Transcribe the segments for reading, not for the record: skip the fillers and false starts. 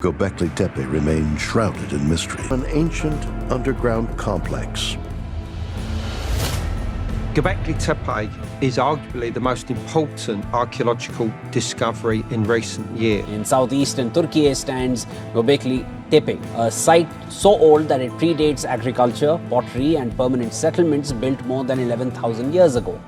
Gobekli Tepe remains shrouded in mystery. An ancient underground complex. Göbekli Tepe is arguably the most important archaeological discovery in recent years. In southeastern Turkey stands Gobekli Tepe, a site so old that it predates agriculture, pottery and permanent settlements built more than 11,000 years ago.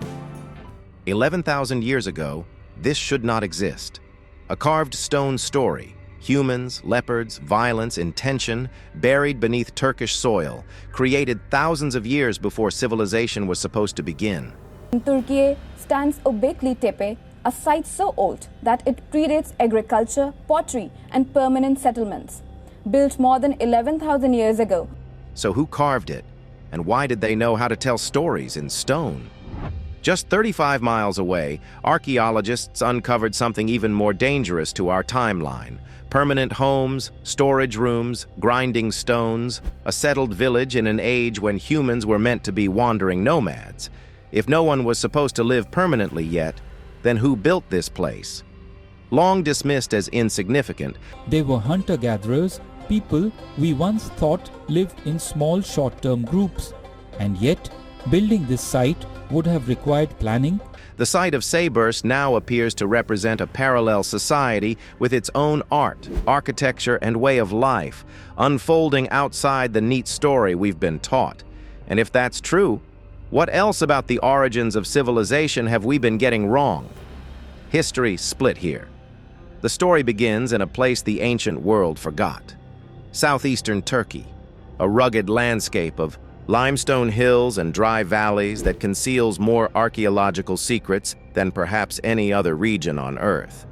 11,000 years ago, this should not exist. A carved stone story. Humans, leopards, violence, intention, buried beneath Turkish soil, created thousands of years before civilization was supposed to begin. In Turkey stands Göbekli Tepe, a site so old that it predates agriculture, pottery, and permanent settlements, built more than 11,000 years ago. So who carved it? And why did they know how to tell stories in stone? Just 35 miles away, archaeologists uncovered something even more dangerous to our timeline. Permanent homes, storage rooms, grinding stones, a settled village in an age when humans were meant to be wandering nomads. If no one was supposed to live permanently yet, then who built this place? Long dismissed as insignificant, they were hunter-gatherers, people we once thought lived in small short-term groups. And yet, building this site would have required planning. The site of Sayburc now appears to represent a parallel society with its own art, architecture, and way of life, unfolding outside the neat story we've been taught. And if that's true, what else about the origins of civilization have we been getting wrong? History split here. The story begins in a place the ancient world forgot. Southeastern Turkey, a rugged landscape of limestone hills and dry valleys that conceals more archaeological secrets than perhaps any other region on Earth.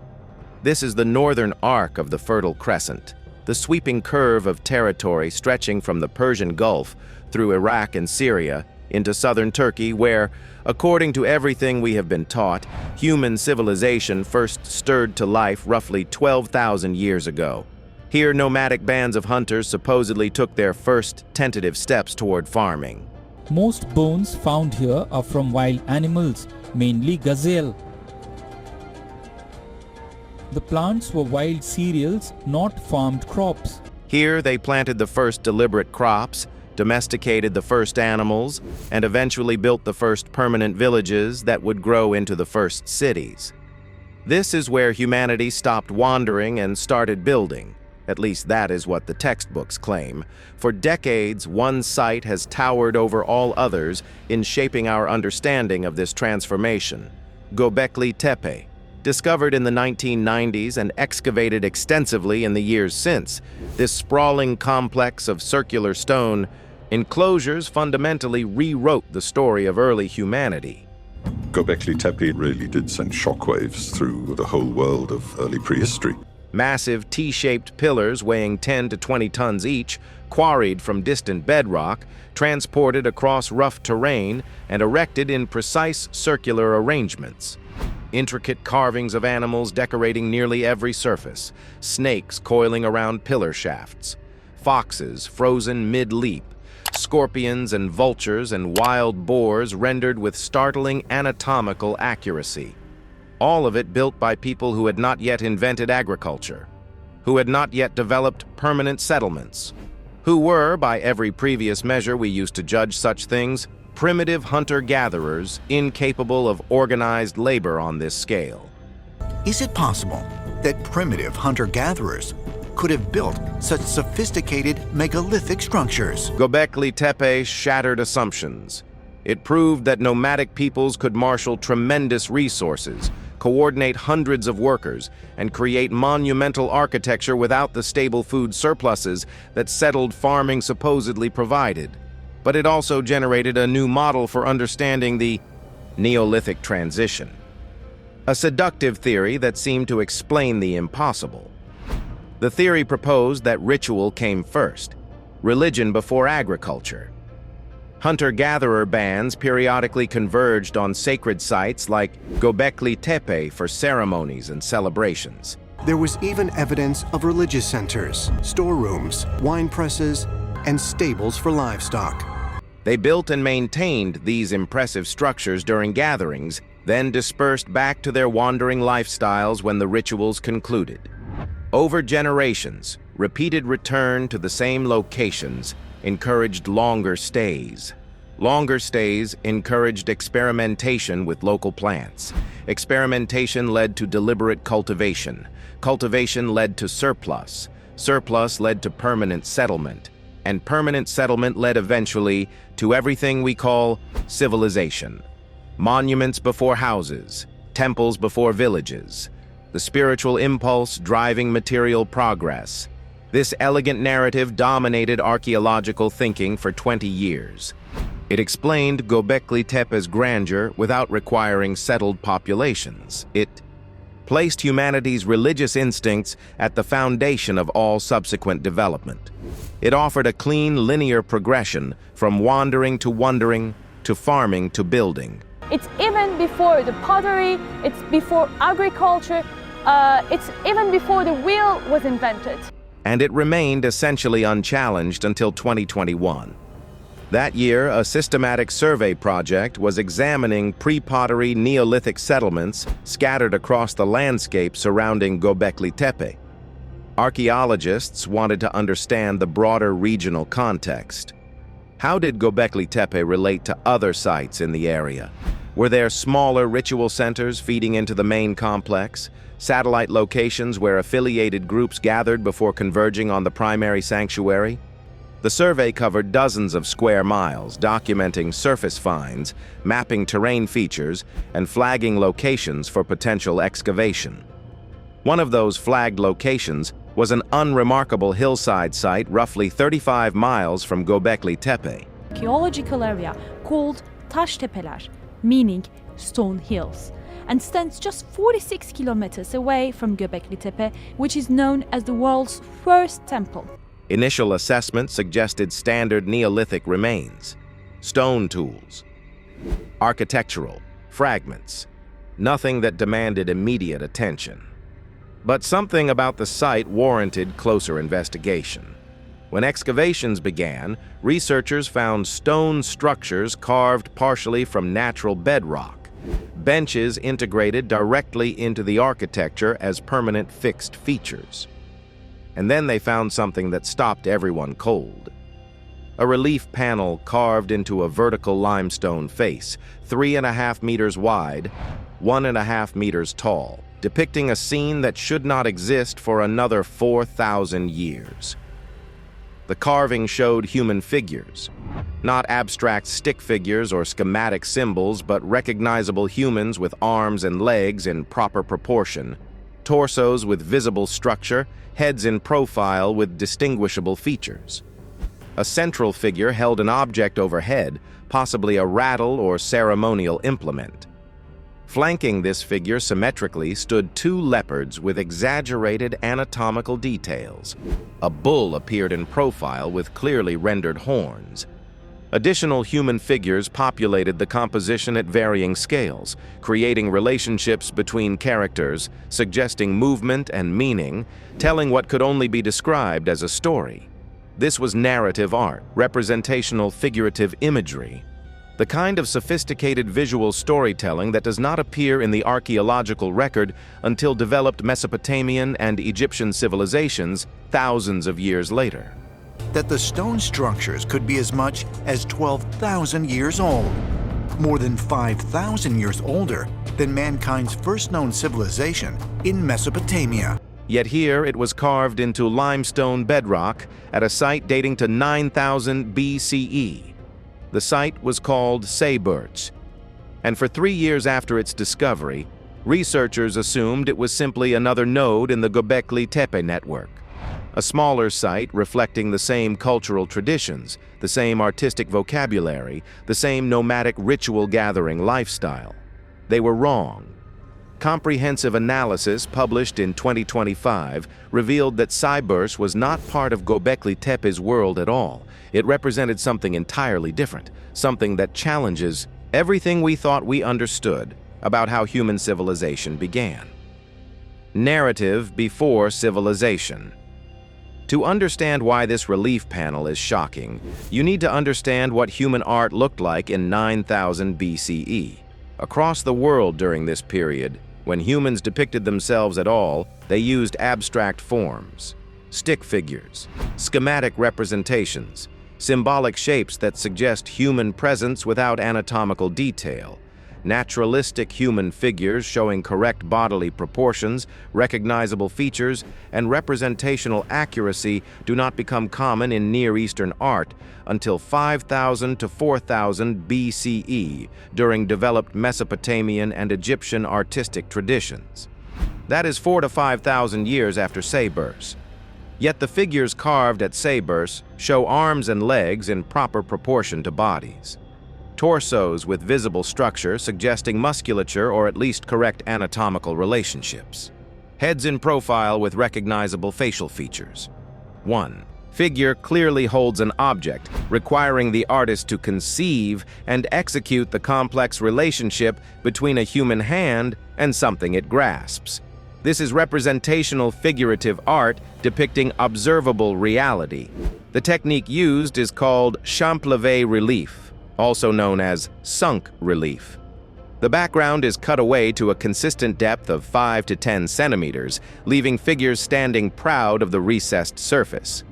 This is the northern arc of the Fertile Crescent, the sweeping curve of territory stretching from the Persian Gulf through Iraq and Syria into southern Turkey where, according to everything we have been taught, human civilization first stirred to life roughly 12,000 years ago. Here, nomadic bands of hunters supposedly took their first tentative steps toward farming. Most bones found here are from wild animals, mainly gazelle. The plants were wild cereals, not farmed crops. Here, they planted the first deliberate crops, domesticated the first animals, and eventually built the first permanent villages that would grow into the first cities. This is where humanity stopped wandering and started building. At least that is what the textbooks claim. For decades, one site has towered over all others in shaping our understanding of this transformation. Gobekli Tepe, discovered in the 1990s and excavated extensively in the years since, this sprawling complex of circular stone enclosures fundamentally rewrote the story of early humanity. Göbekli Tepe really did send shockwaves through the whole world of early prehistory. Massive T-shaped pillars weighing 10 to 20 tons each, quarried from distant bedrock, transported across rough terrain, and erected in precise circular arrangements. Intricate carvings of animals decorating nearly every surface, snakes coiling around pillar shafts, foxes frozen mid-leap, scorpions and vultures and wild boars rendered with startling anatomical accuracy. All of it built by people who had not yet invented agriculture, who had not yet developed permanent settlements, who were, by every previous measure we used to judge such things, primitive hunter-gatherers incapable of organized labor on this scale. Is it possible that primitive hunter-gatherers could have built such sophisticated megalithic structures? Gobekli Tepe shattered assumptions. It proved that nomadic peoples could marshal tremendous resources, coordinate hundreds of workers, and create monumental architecture without the stable food surpluses that settled farming supposedly provided. But it also generated a new model for understanding the Neolithic transition, a seductive theory that seemed to explain the impossible. The theory proposed that ritual came first, religion before agriculture. Hunter-gatherer bands periodically converged on sacred sites like Gobekli Tepe for ceremonies and celebrations. There was even evidence of religious centers, storerooms, wine presses, and stables for livestock. They built and maintained these impressive structures during gatherings, then dispersed back to their wandering lifestyles when the rituals concluded. Over generations, repeated return to the same locations encouraged longer stays. Longer stays encouraged experimentation with local plants. Experimentation led to deliberate cultivation. Cultivation led to surplus. Surplus led to permanent settlement. And permanent settlement led eventually to everything we call civilization. Monuments before houses, temples before villages, the spiritual impulse driving material progress. This elegant narrative dominated archaeological thinking for 20 years. It explained Gobekli Tepe's grandeur without requiring settled populations. It placed humanity's religious instincts at the foundation of all subsequent development. It offered a clean, linear progression from wandering to wondering to farming to building. It's even before the pottery, it's before agriculture, it's even before the wheel was invented. And it remained essentially unchallenged until 2021. That year, a systematic survey project was examining pre-pottery Neolithic settlements scattered across the landscape surrounding Gobekli Tepe. Archaeologists wanted to understand the broader regional context. How did Gobekli Tepe relate to other sites in the area? Were there smaller ritual centers feeding into the main complex, satellite locations where affiliated groups gathered before converging on the primary sanctuary? The survey covered dozens of square miles, documenting surface finds, mapping terrain features, and flagging locations for potential excavation. One of those flagged locations was an unremarkable hillside site roughly 35 miles from Gobekli Tepe. Archaeological area called Taş Tepeler, meaning stone hills, and stands just 46 kilometers away from Göbekli Tepe, which is known as the world's first temple. Initial assessment suggested standard Neolithic remains, stone tools, architectural fragments, nothing that demanded immediate attention. But something about the site warranted closer investigation. When excavations began, researchers found stone structures carved partially from natural bedrock, benches integrated directly into the architecture as permanent fixed features. And then they found something that stopped everyone cold. A relief panel carved into a vertical limestone face, 3.5 meters wide, 1.5 meters tall, depicting a scene that should not exist for another 4,000 years. The carving showed human figures, not abstract stick figures or schematic symbols, but recognizable humans with arms and legs in proper proportion, torsos with visible structure, heads in profile with distinguishable features. A central figure held an object overhead, possibly a rattle or ceremonial implement. Flanking this figure symmetrically stood 2 leopards with exaggerated anatomical details. A bull appeared in profile with clearly rendered horns. Additional human figures populated the composition at varying scales, creating relationships between characters, suggesting movement and meaning, telling what could only be described as a story. This was narrative art, representational figurative imagery, the kind of sophisticated visual storytelling that does not appear in the archaeological record until developed Mesopotamian and Egyptian civilizations thousands of years later. That the stone structures could be as much as 12,000 years old, more than 5,000 years older than mankind's first known civilization in Mesopotamia. Yet here it was carved into limestone bedrock at a site dating to 9000 BCE. The site was called Sayburc, and for 3 years after its discovery, researchers assumed it was simply another node in the Gobekli Tepe network. A smaller site reflecting the same cultural traditions, the same artistic vocabulary, the same nomadic ritual gathering lifestyle. They were wrong. Comprehensive analysis published in 2025 revealed that Sayburc was not part of Gobekli Tepe's world at all. It represented something entirely different, something that challenges everything we thought we understood about how human civilization began. Narrative before civilization. To understand why this relief panel is shocking, you need to understand what human art looked like in 9000 BCE. Across the world during this period, when humans depicted themselves at all, they used abstract forms. stick figures, schematic representations, symbolic shapes that suggest human presence without anatomical detail, naturalistic human figures showing correct bodily proportions, recognizable features, and representational accuracy do not become common in Near Eastern art until 5000 to 4000 BCE during developed Mesopotamian and Egyptian artistic traditions. That is 4,000 to 5,000 years after Sayburc. Yet the figures carved at Sayburc show arms and legs in proper proportion to bodies. Torsos with visible structure suggesting musculature or at least correct anatomical relationships. Heads in profile with recognizable facial features. 1. Figure clearly holds an object, requiring the artist to conceive and execute the complex relationship between a human hand and something it grasps. This is representational figurative art depicting observable reality. The technique used is called champ-levé relief, also known as sunk relief. The background is cut away to a consistent depth of 5 to 10 centimeters, leaving figures standing proud of the recessed surface.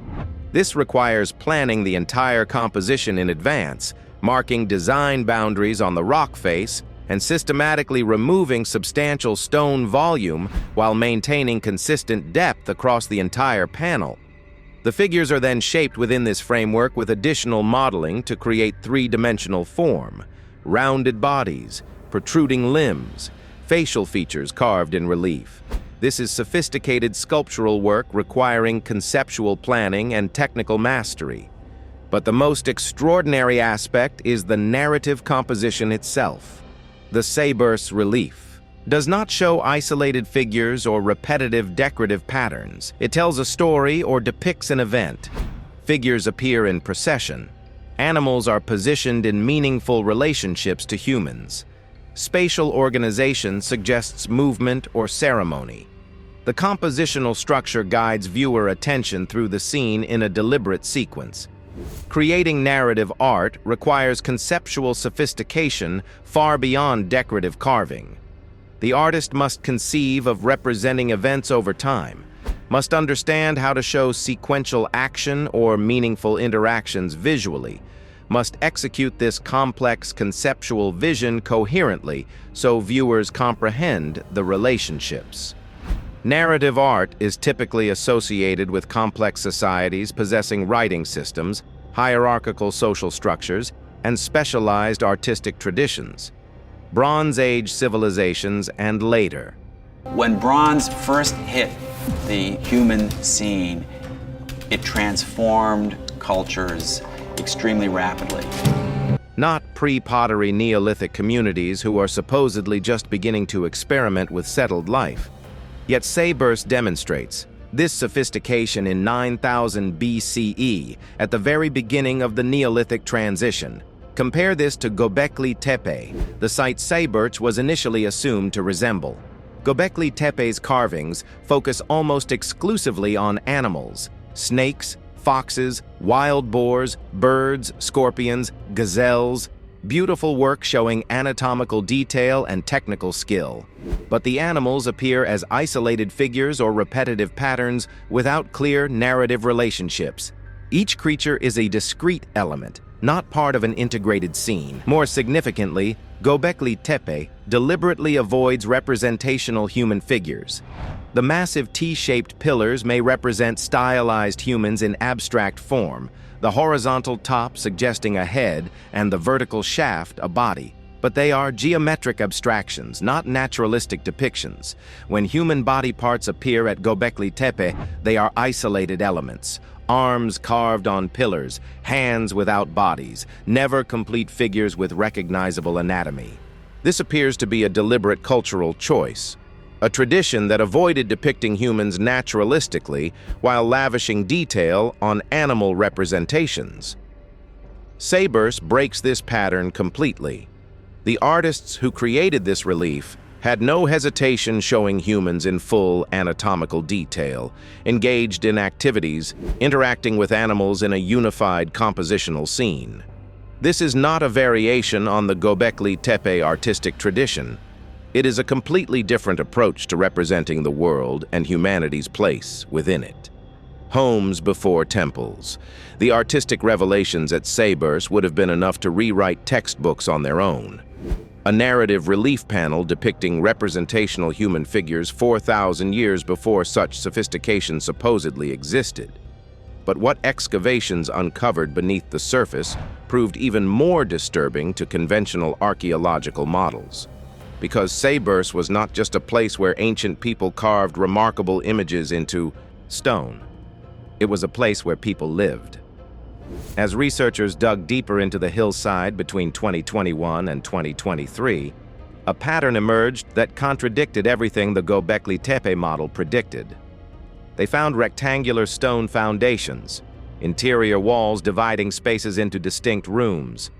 This requires planning the entire composition in advance, marking design boundaries on the rock face, and systematically removing substantial stone volume while maintaining consistent depth across the entire panel. The figures are then shaped within this framework with additional modeling to create three-dimensional form, rounded bodies, protruding limbs, facial features carved in relief. This is sophisticated sculptural work requiring conceptual planning and technical mastery. But the most extraordinary aspect is the narrative composition itself. The Sayburc relief does not show isolated figures or repetitive decorative patterns. It tells a story or depicts an event. Figures appear in procession. Animals are positioned in meaningful relationships to humans. Spatial organization suggests movement or ceremony. The compositional structure guides viewer attention through the scene in a deliberate sequence. Creating narrative art requires conceptual sophistication far beyond decorative carving. The artist must conceive of representing events over time, must understand how to show sequential action or meaningful interactions visually, must execute this complex conceptual vision coherently so viewers comprehend the relationships. Narrative art is typically associated with complex societies possessing writing systems, hierarchical social structures, and specialized artistic traditions. Bronze Age civilizations and later. When bronze first hit the human scene, it transformed cultures extremely rapidly. Not pre-pottery Neolithic communities who are supposedly just beginning to experiment with settled life. Yet Sayburc demonstrates this sophistication in 9000 BCE at the very beginning of the Neolithic transition. Compare this to Gobekli Tepe, the site Sayburc was initially assumed to resemble. Gobekli Tepe's carvings focus almost exclusively on animals, snakes, foxes, wild boars, birds, scorpions, gazelles, beautiful work showing anatomical detail and technical skill. But the animals appear as isolated figures or repetitive patterns without clear narrative relationships. Each creature is a discrete element, not part of an integrated scene. More significantly, Gobekli Tepe deliberately avoids representational human figures. The massive T-shaped pillars may represent stylized humans in abstract form, the horizontal top suggesting a head and the vertical shaft a body. But they are geometric abstractions, not naturalistic depictions. When human body parts appear at Gobekli Tepe, they are isolated elements. Arms carved on pillars, hands without bodies, never complete figures with recognizable anatomy. This appears to be a deliberate cultural choice, a tradition that avoided depicting humans naturalistically while lavishing detail on animal representations. Sayburc breaks this pattern completely. The artists who created this relief had no hesitation showing humans in full anatomical detail, engaged in activities, interacting with animals in a unified compositional scene. This is not a variation on the Gobekli Tepe artistic tradition. It is a completely different approach to representing the world and humanity's place within it. Homes before temples. The artistic revelations at Sayburc would have been enough to rewrite textbooks on their own. A narrative relief panel depicting representational human figures 4,000 years before such sophistication supposedly existed. But what excavations uncovered beneath the surface proved even more disturbing to conventional archaeological models. Because Sayburc was not just a place where ancient people carved remarkable images into stone. It was a place where people lived. As researchers dug deeper into the hillside between 2021 and 2023, a pattern emerged that contradicted everything the Gobekli Tepe model predicted. They found rectangular stone foundations, interior walls dividing spaces into distinct rooms,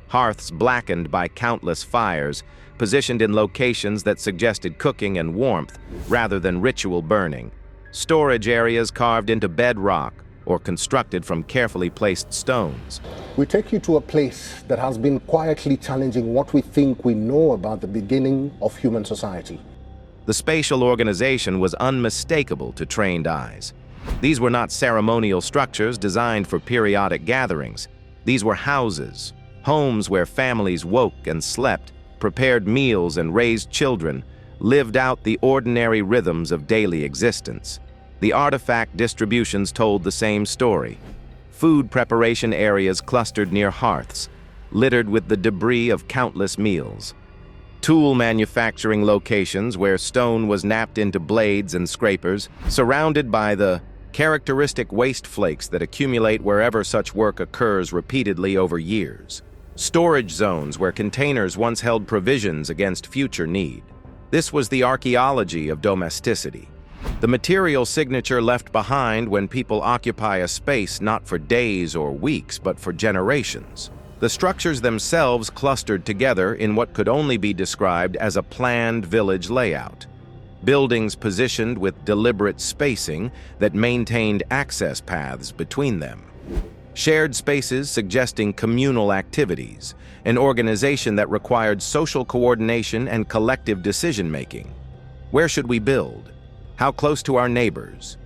hearths blackened by countless fires, positioned in locations that suggested cooking and warmth rather than ritual burning, storage areas carved into bedrock or constructed from carefully placed stones. We take you to a place that has been quietly challenging what we think we know about the beginning of human society. The spatial organization was unmistakable to trained eyes. These were not ceremonial structures designed for periodic gatherings. These were houses, homes where families woke and slept, prepared meals and raised children, lived out the ordinary rhythms of daily existence. The artifact distributions told the same story. Food preparation areas clustered near hearths, littered with the debris of countless meals. Tool manufacturing locations where stone was napped into blades and scrapers, surrounded by the characteristic waste flakes that accumulate wherever such work occurs repeatedly over years. Storage zones where containers once held provisions against future need. This was the archaeology of domesticity. The material signature left behind when people occupy a space not for days or weeks, but for generations. The structures themselves clustered together in what could only be described as a planned village layout. Buildings positioned with deliberate spacing that maintained access paths between them. Shared spaces suggesting communal activities, an organization that required social coordination and collective decision-making. Where should we build? How close to our neighbors?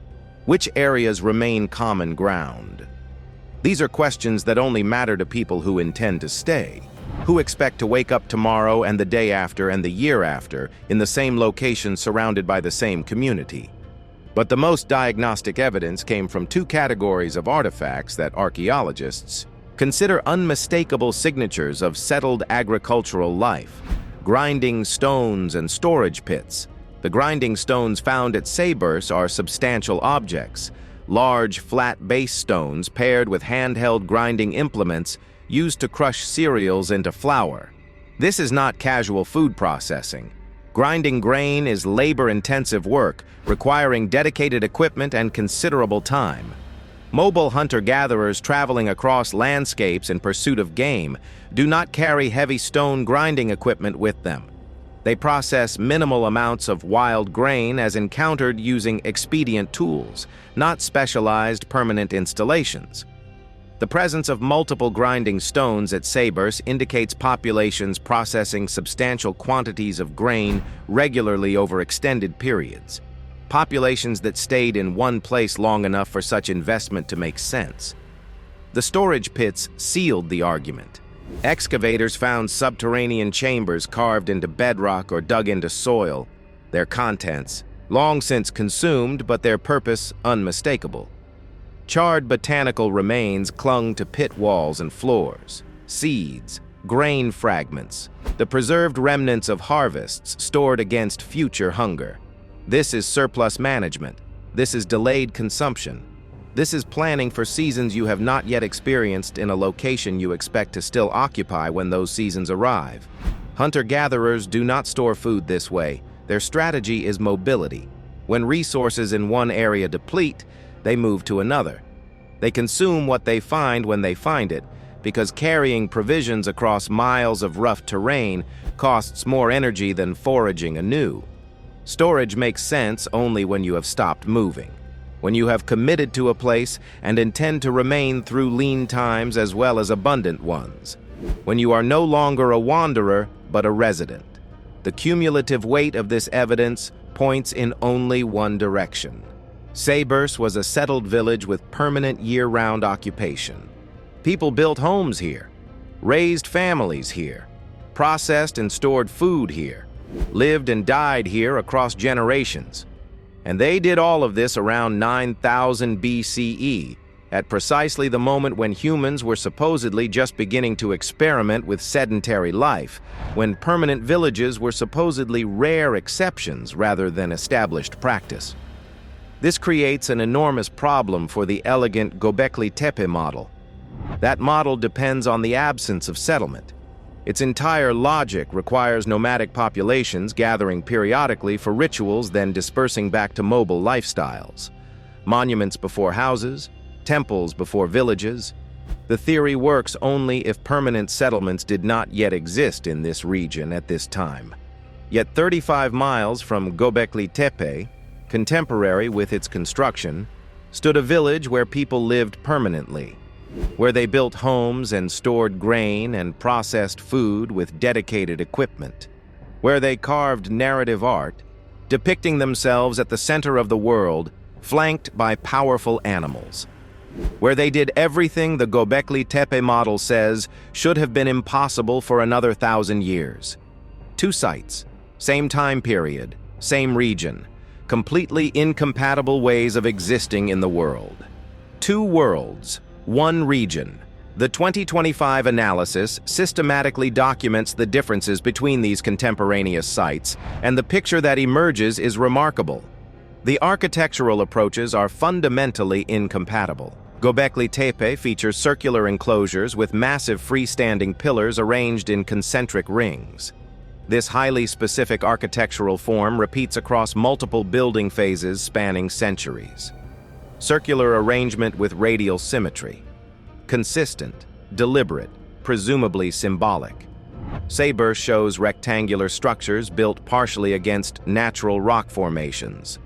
Which areas remain common ground? These are questions that only matter to people who intend to stay, who expect to wake up tomorrow and the day after and the year after in the same location surrounded by the same community. But the most diagnostic evidence came from two categories of artifacts that archaeologists consider unmistakable signatures of settled agricultural life: grinding stones and storage pits. The grinding stones found at Sayburc are substantial objects, large, flat base stones paired with handheld grinding implements used to crush cereals into flour. This is not casual food processing. Grinding grain is labor-intensive work, requiring dedicated equipment and considerable time. Mobile hunter-gatherers traveling across landscapes in pursuit of game do not carry heavy stone grinding equipment with them. They process minimal amounts of wild grain as encountered using expedient tools, not specialized permanent installations. The presence of multiple grinding stones at Sayburc indicates populations processing substantial quantities of grain regularly over extended periods. Populations that stayed in one place long enough for such investment to make sense. The storage pits sealed the argument. Excavators found subterranean chambers carved into bedrock or dug into soil, their contents long since consumed but their purpose unmistakable. Charred botanical remains clung to pit walls and floors, seeds, grain fragments, the preserved remnants of harvests stored against future hunger. This is surplus management. This is delayed consumption. This is planning for seasons you have not yet experienced in a location you expect to still occupy when those seasons arrive. Hunter-gatherers do not store food this way. Their strategy is mobility. When resources in one area deplete, they move to another. They consume what they find when they find it, because carrying provisions across miles of rough terrain costs more energy than foraging anew. Storage makes sense only when you have stopped moving, when you have committed to a place and intend to remain through lean times as well as abundant ones, when you are no longer a wanderer but a resident. The cumulative weight of this evidence points in only one direction. Sayburc was a settled village with permanent year-round occupation. People built homes here, raised families here, processed and stored food here, lived and died here across generations. And they did all of this around 9000 BCE, at precisely the moment when humans were supposedly just beginning to experiment with sedentary life, when permanent villages were supposedly rare exceptions rather than established practice. This creates an enormous problem for the elegant Gobekli Tepe model. That model depends on the absence of settlement. Its entire logic requires nomadic populations gathering periodically for rituals, then dispersing back to mobile lifestyles. Monuments before houses, temples before villages. The theory works only if permanent settlements did not yet exist in this region at this time. Yet 35 miles from Gobekli Tepe, contemporary with its construction, stood a village where people lived permanently, where they built homes and stored grain and processed food with dedicated equipment, where they carved narrative art, depicting themselves at the center of the world, flanked by powerful animals, where they did everything the Gobekli Tepe model says should have been impossible for another 1,000 years. Two sites, same time period, same region, completely incompatible ways of existing in the world. Two worlds, one region. The 2025 analysis systematically documents the differences between these contemporaneous sites, and the picture that emerges is remarkable. The architectural approaches are fundamentally incompatible. Gobekli Tepe features circular enclosures with massive freestanding pillars arranged in concentric rings. This highly specific architectural form repeats across multiple building phases spanning centuries. Circular arrangement with radial symmetry. Consistent, deliberate, presumably symbolic. Sayburc shows rectangular structures built partially against natural rock formations.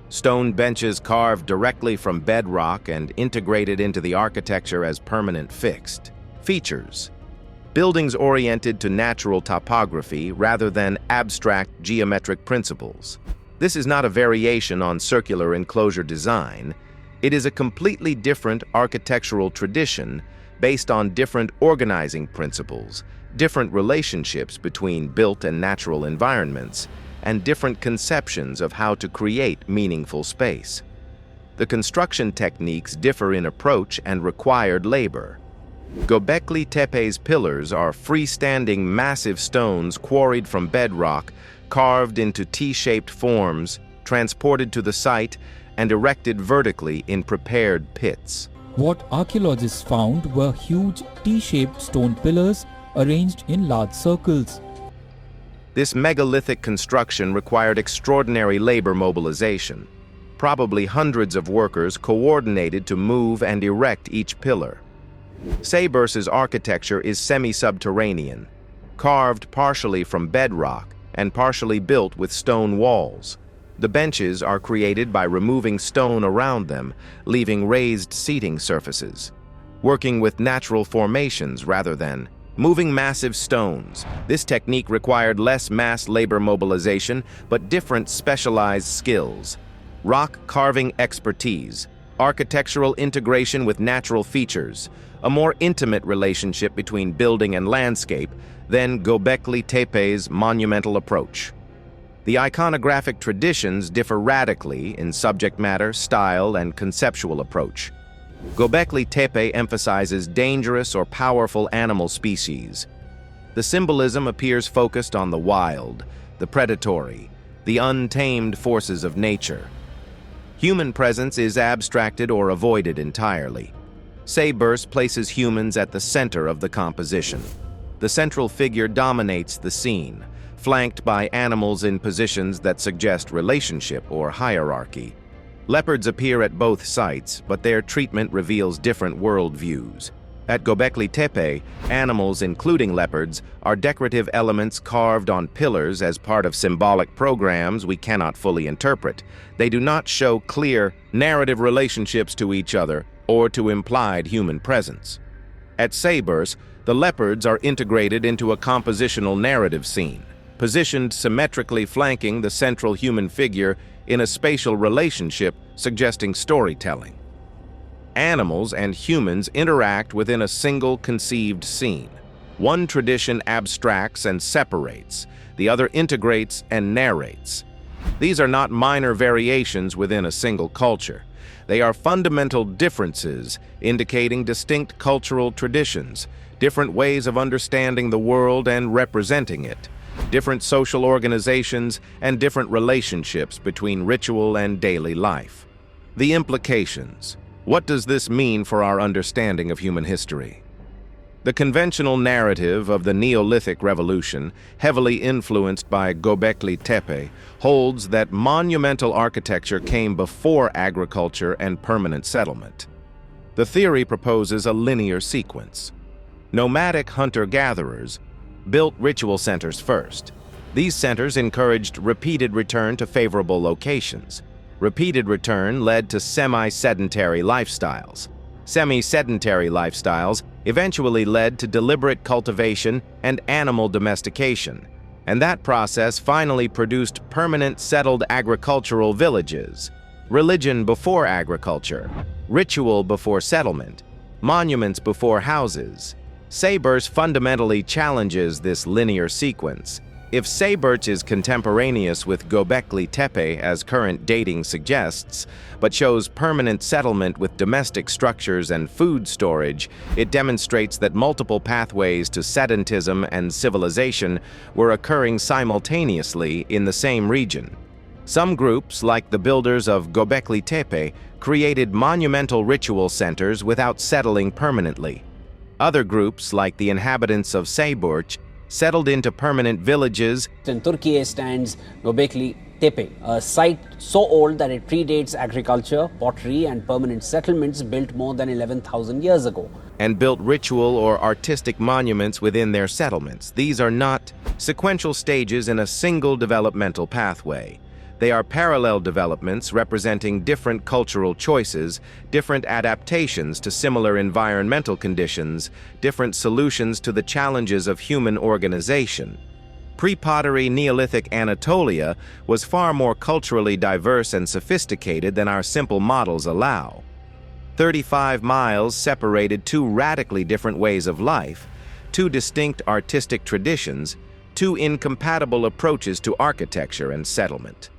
Stone benches carved directly from bedrock and integrated into the architecture as permanent fixed. Features: buildings oriented to natural topography rather than abstract geometric principles. This is not a variation on circular enclosure design. It is a completely different architectural tradition based on different organizing principles, different relationships between built and natural environments, and different conceptions of how to create meaningful space. The construction techniques differ in approach and required labor. Gobekli Tepe's pillars are freestanding massive stones quarried from bedrock, carved into T-shaped forms, transported to the site, and erected vertically in prepared pits. What archaeologists found were huge T-shaped stone pillars arranged in large circles. This megalithic construction required extraordinary labor mobilization. Probably hundreds of workers coordinated to move and erect each pillar. Sayburc's architecture is semi-subterranean, carved partially from bedrock and partially built with stone walls. The benches are created by removing stone around them, leaving raised seating surfaces. Working with natural formations rather than moving massive stones. This technique required less mass labor mobilization, but different specialized skills. Rock carving expertise, architectural integration with natural features, a more intimate relationship between building and landscape than Gobekli Tepe's monumental approach. The iconographic traditions differ radically in subject matter, style, and conceptual approach. Gobekli Tepe emphasizes dangerous or powerful animal species. The symbolism appears focused on the wild, the predatory, the untamed forces of nature. Human presence is abstracted or avoided entirely. Sayburc places humans at the center of the composition. The central figure dominates the scene, flanked by animals in positions that suggest relationship or hierarchy. Leopards appear at both sites, but their treatment reveals different worldviews. At Gobekli Tepe, animals, including leopards, are decorative elements carved on pillars as part of symbolic programs we cannot fully interpret. They do not show clear, narrative relationships to each other or to implied human presence. At Sayburc, the leopards are integrated into a compositional narrative scene, positioned symmetrically flanking the central human figure, in a spatial relationship suggesting storytelling. Animals and humans interact within a single conceived scene. One tradition abstracts and separates, the other integrates and narrates. These are not minor variations within a single culture. They are fundamental differences indicating distinct cultural traditions, different ways of understanding the world and representing it, different social organizations, and different relationships between ritual and daily life. The implications. What does this mean for our understanding of human history? The conventional narrative of the Neolithic revolution, heavily influenced by Gobekli Tepe, holds that monumental architecture came before agriculture and permanent settlement. The theory proposes a linear sequence. Nomadic hunter-gatherers built ritual centers first. These centers encouraged repeated return to favorable locations. Repeated return led to semi-sedentary lifestyles. Semi-sedentary lifestyles eventually led to deliberate cultivation and animal domestication, and that process finally produced permanent settled agricultural villages. Religion before agriculture, ritual before settlement, monuments before houses. Sayburc fundamentally challenges this linear sequence. If Sayburc is contemporaneous with Gobekli Tepe, as current dating suggests, but shows permanent settlement with domestic structures and food storage, it demonstrates that multiple pathways to sedentism and civilization were occurring simultaneously in the same region. Some groups, like the builders of Gobekli Tepe, created monumental ritual centers without settling permanently. Other groups, like the inhabitants of Sayburc, settled into permanent villages. In Turkey stands Göbekli Tepe, a site so old that it predates agriculture, pottery, and permanent settlements built more than 11,000 years ago. And built ritual or artistic monuments within their settlements. These are not sequential stages in a single developmental pathway. They are parallel developments representing different cultural choices, different adaptations to similar environmental conditions, different solutions to the challenges of human organization. Pre-pottery Neolithic Anatolia was far more culturally diverse and sophisticated than our simple models allow. 35 miles separated two radically different ways of life, two distinct artistic traditions, two incompatible approaches to architecture and settlement.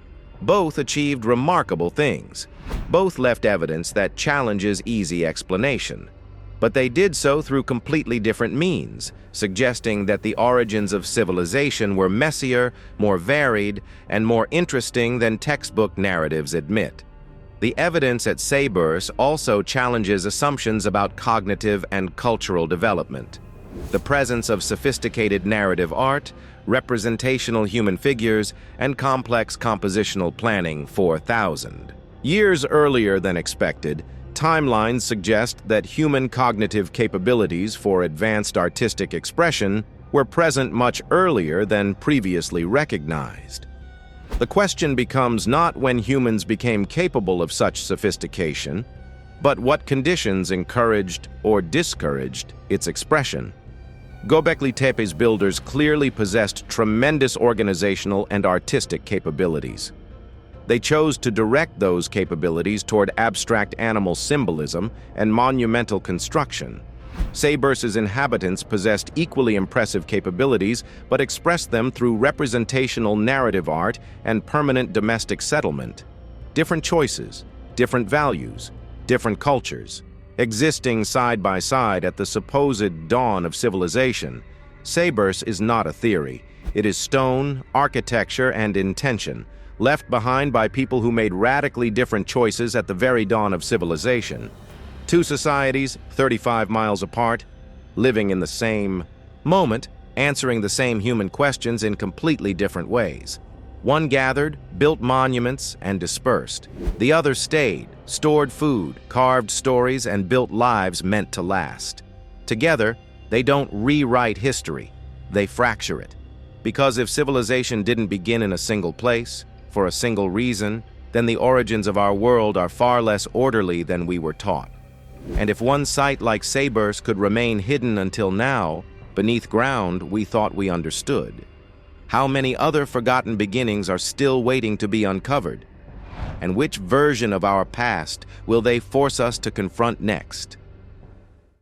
Both achieved remarkable things. Both left evidence that challenges easy explanation. But they did so through completely different means, suggesting that the origins of civilization were messier, more varied, and more interesting than textbook narratives admit. The evidence at Sayburc also challenges assumptions about cognitive and cultural development. The presence of sophisticated narrative art, representational human figures, and complex compositional planning 4,000. Years earlier than expected, timelines suggest that human cognitive capabilities for advanced artistic expression were present much earlier than previously recognized. The question becomes not when humans became capable of such sophistication, but what conditions encouraged or discouraged its expression. Gobekli Tepe's builders clearly possessed tremendous organizational and artistic capabilities. They chose to direct those capabilities toward abstract animal symbolism and monumental construction. Sayburc's inhabitants possessed equally impressive capabilities, but expressed them through representational narrative art and permanent domestic settlement. Different choices, different values, different cultures, existing side by side at the supposed dawn of civilization. Sayburc is not a theory. It is stone, architecture, and intention, left behind by people who made radically different choices at the very dawn of civilization. Two societies, 35 miles apart, living in the same moment, answering the same human questions in completely different ways. One gathered, built monuments, and dispersed. The other stayed, stored food, carved stories, and built lives meant to last. Together, they don't rewrite history, they fracture it. Because if civilization didn't begin in a single place, for a single reason, then the origins of our world are far less orderly than we were taught. And if one site like Sayburc could remain hidden until now, beneath ground we thought we understood, how many other forgotten beginnings are still waiting to be uncovered? And which version of our past will they force us to confront next?